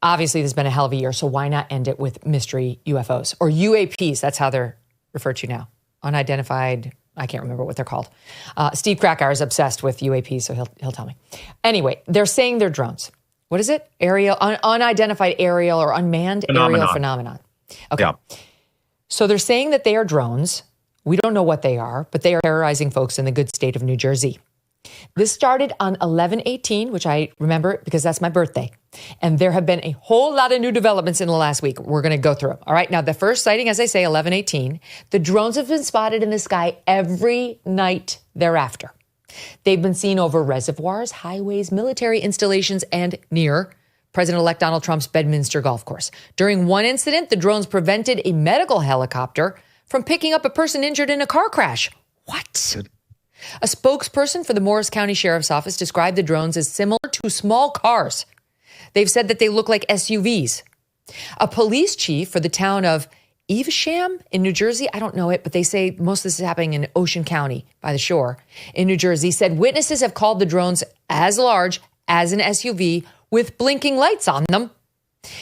Obviously, there's been a hell of a year, so why not end it with mystery UFOs or UAPs? That's how they're referred to now. Unidentified, I can't remember what they're called. Steve Krakauer is obsessed with UAPs, so he'll tell me. Anyway, they're saying they're drones. What is it? Unidentified aerial or unmanned aerial phenomenon. Okay. Yeah. So they're saying that they are drones. We don't know what they are, but they are terrorizing folks in the good state of New Jersey. This started on 11/18, which I remember because that's my birthday. And there have been a whole lot of new developments in the last week. We're going to go through them. All right. Now, the first sighting, as I say, 11/18, the drones have been spotted in the sky every night thereafter. They've been seen over reservoirs, highways, military installations, and near President-elect Donald Trump's Bedminster golf course. During one incident, the drones prevented a medical helicopter from picking up a person injured in a car crash. What? Good. A spokesperson for the Morris County Sheriff's Office described the drones as similar to small cars. They've said that they look like SUVs. A police chief for the town of Evesham in New Jersey, I don't know it, but they say most of this is happening in Ocean County by the shore in New Jersey, said witnesses have called the drones as large as an SUV with blinking lights on them.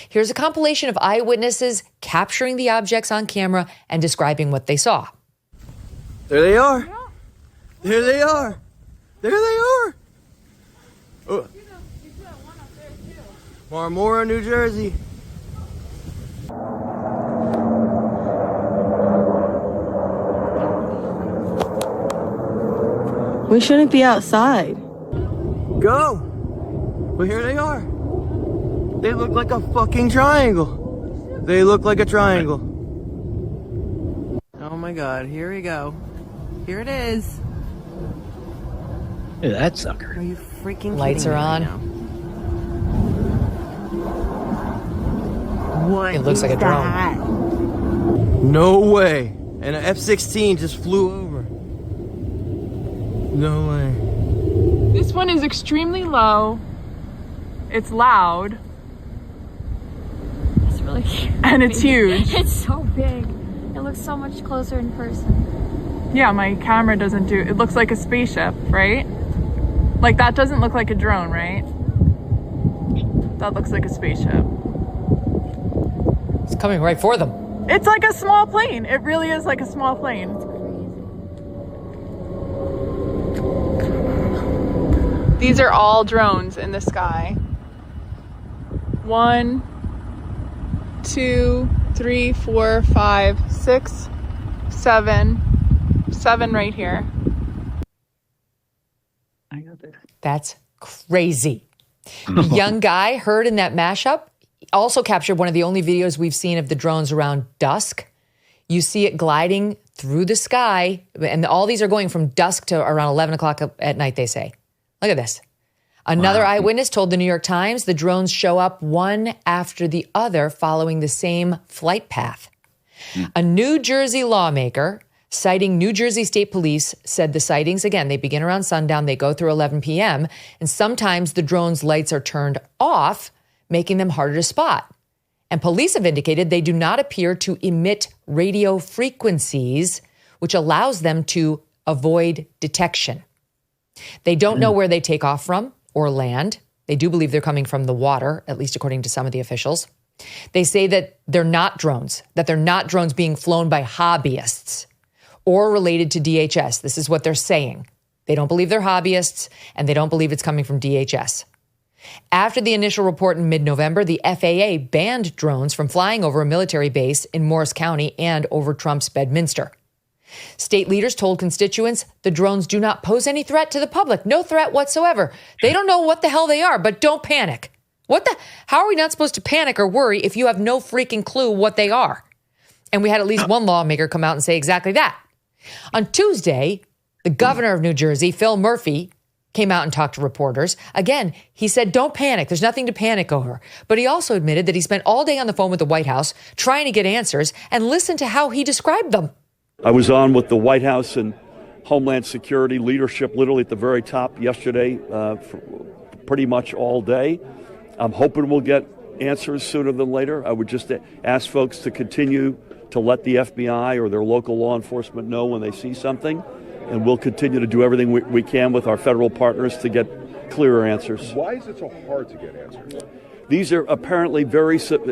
Here's a compilation of eyewitnesses capturing the objects on camera and describing what they saw. There they are. There they are. There they are. Oh. Marmora, New Jersey. We shouldn't be outside. Go. But here they are. They look like a fucking triangle. They look like a triangle. Oh my God, here we go. Here it is. Look at that sucker. Are you freaking Lights are on. Right what it looks like a that? drone. No way. And an F-16 just flew over. No way. This one is extremely low. It's loud. It's really cute. And it's huge. It's so big. It looks so much closer in person. Yeah, my camera doesn't do it. Looks like a spaceship, right? Like that doesn't look like a drone, right? That looks like a spaceship. It's coming right for them. It's like a small plane. It really is like a small plane. These are all drones in the sky. 1, 2, 3, 4, 5, 6, 7. 7 right here. I got this. That's crazy. The young guy heard in that mashup also captured one of the only videos we've seen of the drones around dusk. You see it gliding through the sky, and all these are going from dusk to around 11 o'clock at night, they say. Look at this. Another eyewitness told the New York Times the drones show up one after the other following the same flight path. A New Jersey lawmaker citing New Jersey State Police said the sightings, again, they begin around sundown, they go through 11 p.m., and sometimes the drone's lights are turned off, making them harder to spot. And police have indicated they do not appear to emit radio frequencies, which allows them to avoid detection. They don't know where they take off from or land. They do believe they're coming from the water, at least according to some of the officials. They say that they're not drones being flown by hobbyists or related to DHS. This is what they're saying. They don't believe they're hobbyists, and they don't believe it's coming from DHS. After the initial report in mid-November, the FAA banned drones from flying over a military base in Morris County and over Trump's Bedminster. State leaders told constituents the drones do not pose any threat to the public. No threat whatsoever. They don't know what the hell they are, but don't panic. How are we not supposed to panic or worry if you have no freaking clue what they are? And we had at least one lawmaker come out and say exactly that. On Tuesday, the governor of New Jersey, Phil Murphy, came out and talked to reporters. Again, he said, don't panic. There's nothing to panic over. But he also admitted that he spent all day on the phone with the White House trying to get answers, and listen to how he described them. I was on with the White House and Homeland Security leadership literally at the very top yesterday for pretty much all day. I'm hoping we'll get answers sooner than later. I would just ask folks to continue to let the FBI or their local law enforcement know when they see something. And we'll continue to do everything we can with our federal partners to get clearer answers. Why is it so hard to get answers? These are apparently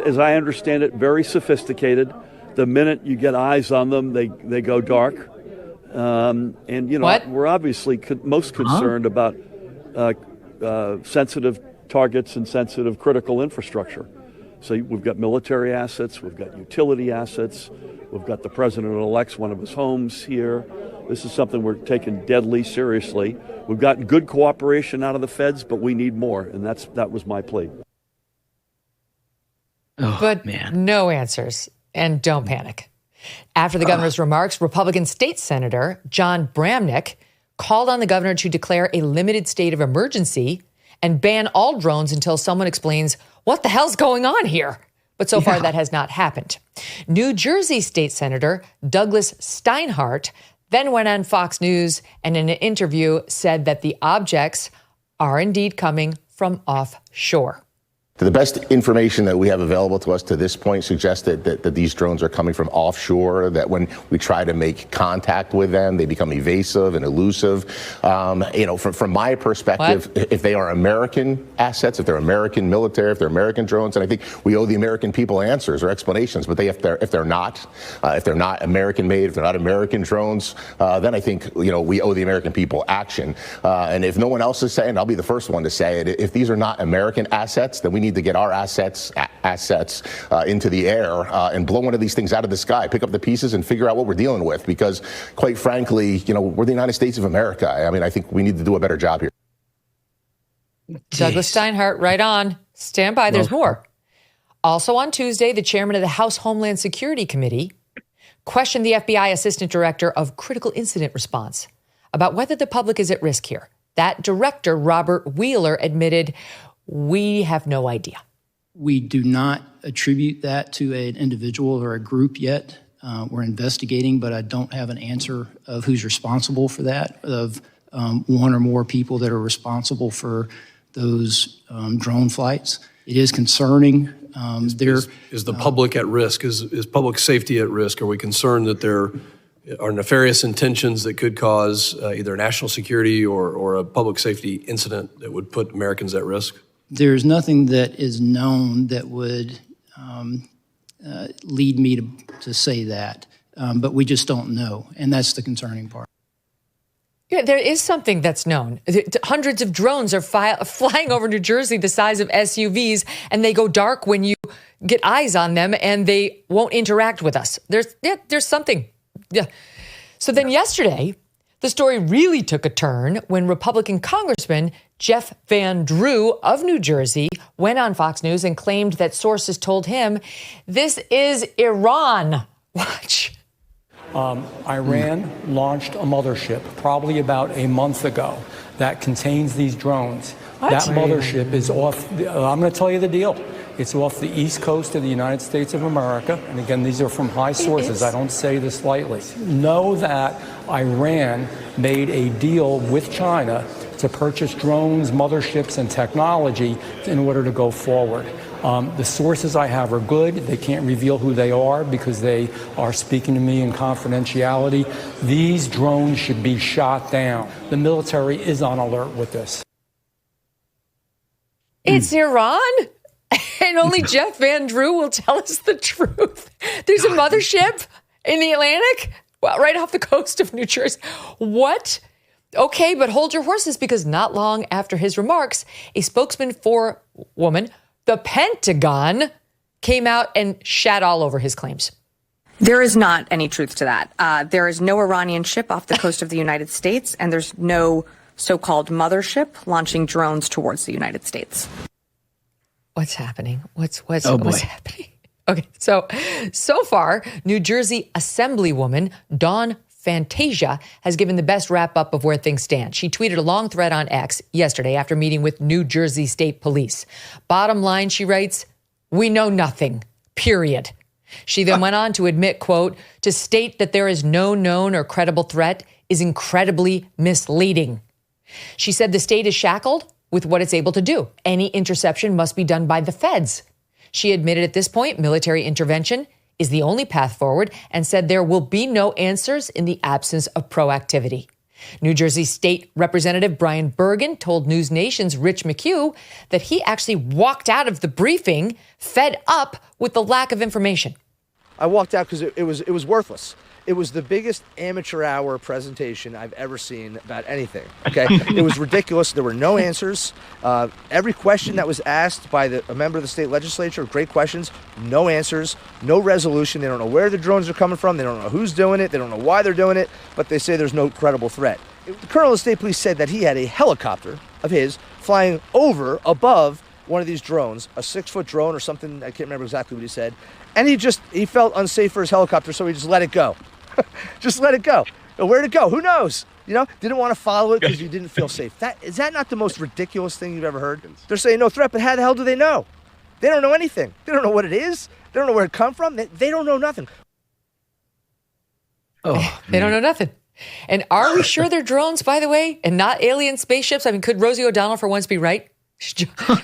as I understand it, very sophisticated. The minute you get eyes on them, they go dark. And, we're obviously most concerned about sensitive targets and sensitive critical infrastructure. So we've got military assets, we've got utility assets, we've got the president-elect's one of his homes here. This is something we're taking deadly seriously. We've gotten good cooperation out of the feds, but we need more, and that was my plea. But no answers, and don't panic. After the governor's remarks, Republican State Senator John Bramnick called on the governor to declare a limited state of emergency and ban all drones until someone explains what the hell's going on here. But so far, that has not happened. New Jersey State Senator Douglas Steinhardt then went on Fox News and in an interview said that the objects are indeed coming from offshore. The best information that we have available to us to this point suggests that these drones are coming from offshore, that when we try to make contact with them, they become evasive and elusive. From my perspective, if they are American assets, if they're American military, if they're American drones, and I think we owe the American people answers or explanations, but if they're not American made, if they're not American drones, then I think, we owe the American people action. And if no one else is saying, I'll be the first one to say it, if these are not American assets, then we need to get our assets into the air and blow one of these things out of the sky, pick up the pieces and figure out what we're dealing with. Because quite frankly, we're the United States of America. I mean, I think we need to do a better job here. Douglas Steinhardt, right on. Stand by. There's more. Also on Tuesday, the chairman of the House Homeland Security Committee questioned the FBI Assistant Director of Critical Incident Response about whether the public is at risk here. That director, Robert Wheeler, admitted, "We have no idea." We do not attribute that to an individual or a group yet. We're investigating, but I don't have an answer of who's responsible for that, of one or more people that are responsible for those drone flights. It is concerning. Is the public at risk? Is public safety at risk? Are we concerned that there are nefarious intentions that could cause either national security or a public safety incident that would put Americans at risk? There's nothing that is known that would lead me to say that, but we just don't know, and that's the concerning part. Yeah, there is something that's known. Hundreds of drones are flying over New Jersey the size of SUVs, and they go dark when you get eyes on them, and they won't interact with us. There's something. Yeah. So then yesterday, the story really took a turn when Republican Congressman Jeff Van Drew of New Jersey went on Fox News and claimed that sources told him this is Iran. Watch. Iran launched a mothership probably about a month ago that contains these drones. What? That mothership is off, I'm going to tell you the deal. It's off the east coast of the United States of America. And again, these are from high sources. I don't say this lightly. Know that Iran made a deal with China to purchase drones, motherships, and technology in order to go forward. The sources I have are good. They can't reveal who they are because they are speaking to me in confidentiality. These drones should be shot down. The military is on alert with this. It's Iran? And only Jeff Van Drew will tell us the truth. There's a mothership in the Atlantic, right off the coast of New Jersey. What? Okay, but hold your horses, because not long after his remarks, a spokesman for the Pentagon came out and shat all over his claims. There is not any truth to that. There is no Iranian ship off the coast of the United States, and there's no so-called mothership launching drones towards the United States. What's happening? What's happening? Okay, so far, New Jersey Assemblywoman Dawn Fantasia has given the best wrap-up of where things stand. She tweeted a long thread on X yesterday after meeting with New Jersey State Police. Bottom line, she writes, "We know nothing, period." She then went on to admit, quote, "To state that there is no known or credible threat is incredibly misleading." She said the state is shackled with what it's able to do. Any interception must be done by the feds. She admitted at this point military intervention is the only path forward and said there will be no answers in the absence of proactivity. New Jersey State Representative Brian Bergen told News Nation's Rich McHugh that he actually walked out of the briefing fed up with the lack of information. I walked out because it was worthless. It was the biggest amateur hour presentation I've ever seen about anything. Okay, it was ridiculous. There were no answers. Every question that was asked by a member of the state legislature, great questions, no answers, no resolution. They don't know where the drones are coming from. They don't know who's doing it. They don't know why they're doing it. But they say there's no credible threat. The colonel of state police said that he had a helicopter of his flying above one of these drones, a 6-foot drone or something. I can't remember exactly what he said. And he felt unsafe for his helicopter, so he just let it go. Just let it go. Where'd it go? Who knows? Didn't want to follow it because you didn't feel safe. Is that not the most ridiculous thing you've ever heard? They're saying no threat, but how the hell do they know? They don't know anything. They don't know what it is. They don't know where it come from. They don't know nothing. Oh, they don't know nothing. And are we sure they're drones, by the way, and not alien spaceships? I mean, could Rosie O'Donnell for once be right?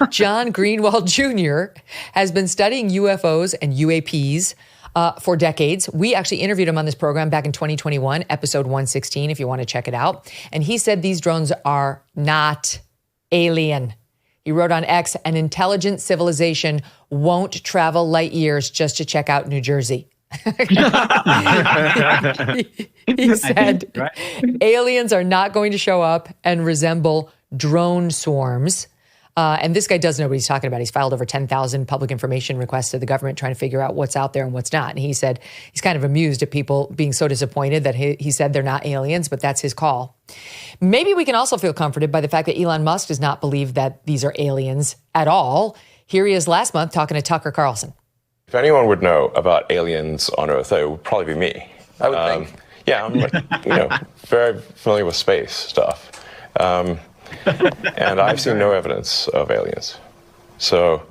John Greenwald Jr. has been studying UFOs and UAPs for decades. We actually interviewed him on this program back in 2021, episode 116, if you want to check it out. And he said these drones are not alien. He wrote on X, an intelligent civilization won't travel light years just to check out New Jersey. he said aliens are not going to show up and resemble drone swarms. And this guy does know what he's talking about. He's filed over 10,000 public information requests to the government trying to figure out what's out there and what's not. And he said he's kind of amused at people being so disappointed that he said they're not aliens, but that's his call. Maybe we can also feel comforted by the fact that Elon Musk does not believe that these are aliens at all. Here he is last month talking to Tucker Carlson. If anyone would know about aliens on Earth, it would probably be me. I would think. Yeah, I'm very familiar with space stuff. And I've seen no evidence of aliens. So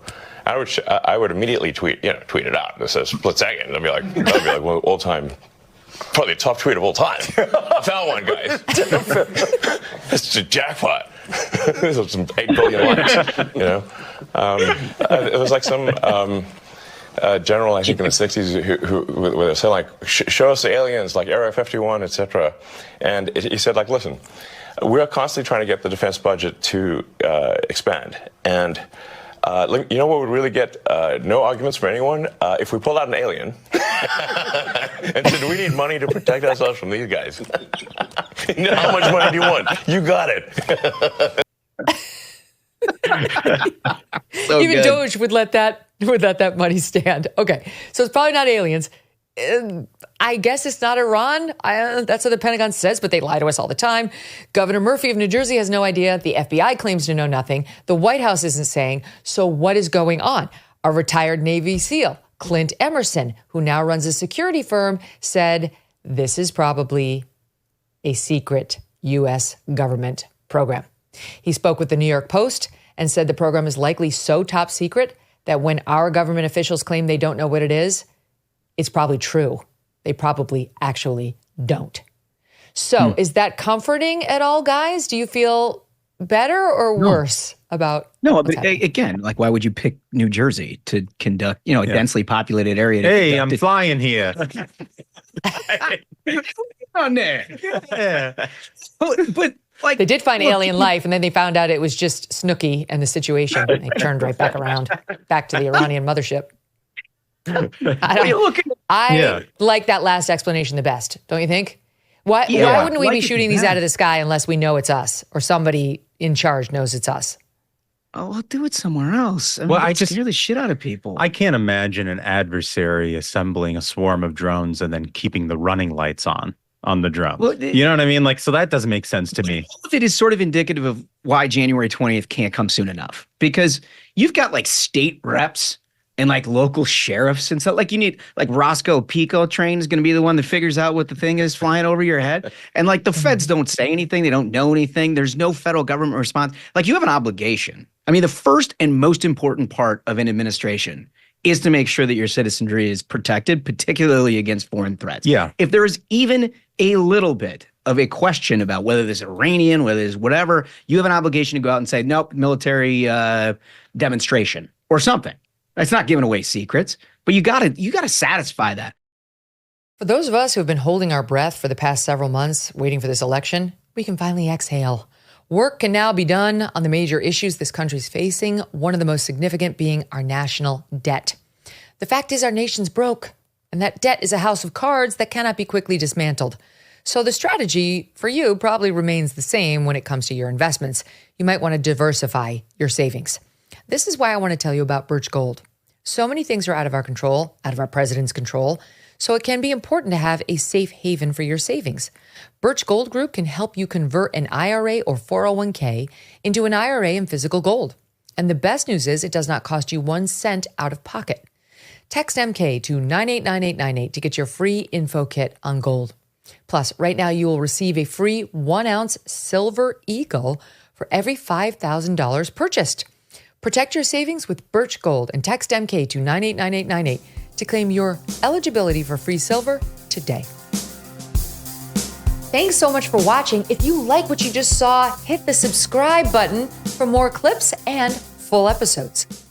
I would immediately tweet it out. This says split second. That'd be like one all-time, probably the top tweet of all time. I found one, guys. It's a jackpot. This was some 8 billion likes. It was like some general, I think in the 60s, who were saying like, show us the aliens, like Area 51, etc. And he said like, listen. We're constantly trying to get the defense budget to expand. And you know what would really get no arguments from anyone? If we pulled out an alien and said, we need money to protect ourselves from these guys. How much money do you want? You got it. So even good. Doge would let that money stand. Okay, so it's probably not aliens. I guess it's not Iran. That's what the Pentagon says, but they lie to us all the time. Governor Murphy of New Jersey has no idea. The FBI claims to know nothing. The White House isn't saying. So what is going on? A retired Navy SEAL, Clint Emerson, who now runs a security firm, said this is probably a secret U.S. government program. He spoke with the New York Post and said the program is likely so top secret that when our government officials claim they don't know what it is, it's probably true. They probably actually don't. So is that comforting at all, guys? Do you feel better or worse about No, but again, like why would you pick New Jersey to conduct, a densely populated area? Hey, I'm flying here. On there. Yeah. But like they did find alien life, and then they found out it was just Snooki and the situation. They turned right back around, back to the Iranian mothership. I like that last explanation the best, don't you think? Why wouldn't we be shooting these out of the sky unless we know it's us or somebody in charge knows it's us? Oh, I'll do it somewhere else. I just scare the shit out of people. I can't imagine an adversary assembling a swarm of drones and then keeping the running lights on the drone. Well, you know what I mean? Like, so that doesn't make sense to me. All of it is sort of indicative of why January 20th can't come soon enough, because you've got like state reps and like local sheriffs and stuff. Like you need like Roscoe Pico train is going to be the one that figures out what the thing is flying over your head. And like the feds don't say anything. They don't know anything. There's no federal government response. Like you have an obligation. I mean, the first and most important part of an administration is to make sure that your citizenry is protected, particularly against foreign threats. Yeah. If there is even a little bit of a question about whether this is Iranian, whether it's whatever, you have an obligation to go out and say, nope, military demonstration or something. It's not giving away secrets, but you gotta satisfy that. For those of us who have been holding our breath for the past several months, waiting for this election, we can finally exhale. Work can now be done on the major issues this country's facing, one of the most significant being our national debt. The fact is our nation's broke, and that debt is a house of cards that cannot be quickly dismantled. So the strategy for you probably remains the same when it comes to your investments. You might want to diversify your savings. This is why I want to tell you about Birch Gold. So many things are out of our control, out of our president's control, so it can be important to have a safe haven for your savings. Birch Gold Group can help you convert an IRA or 401k into an IRA in physical gold. And the best news is it does not cost you 1 cent out of pocket. Text MK to 989898 to get your free info kit on gold. Plus, right now you will receive a free 1-ounce silver eagle for every $5,000 purchased. Protect your savings with Birch Gold and text MK to 989898 to claim your eligibility for free silver today. Thanks so much for watching. If you like what you just saw, hit the subscribe button for more clips and full episodes.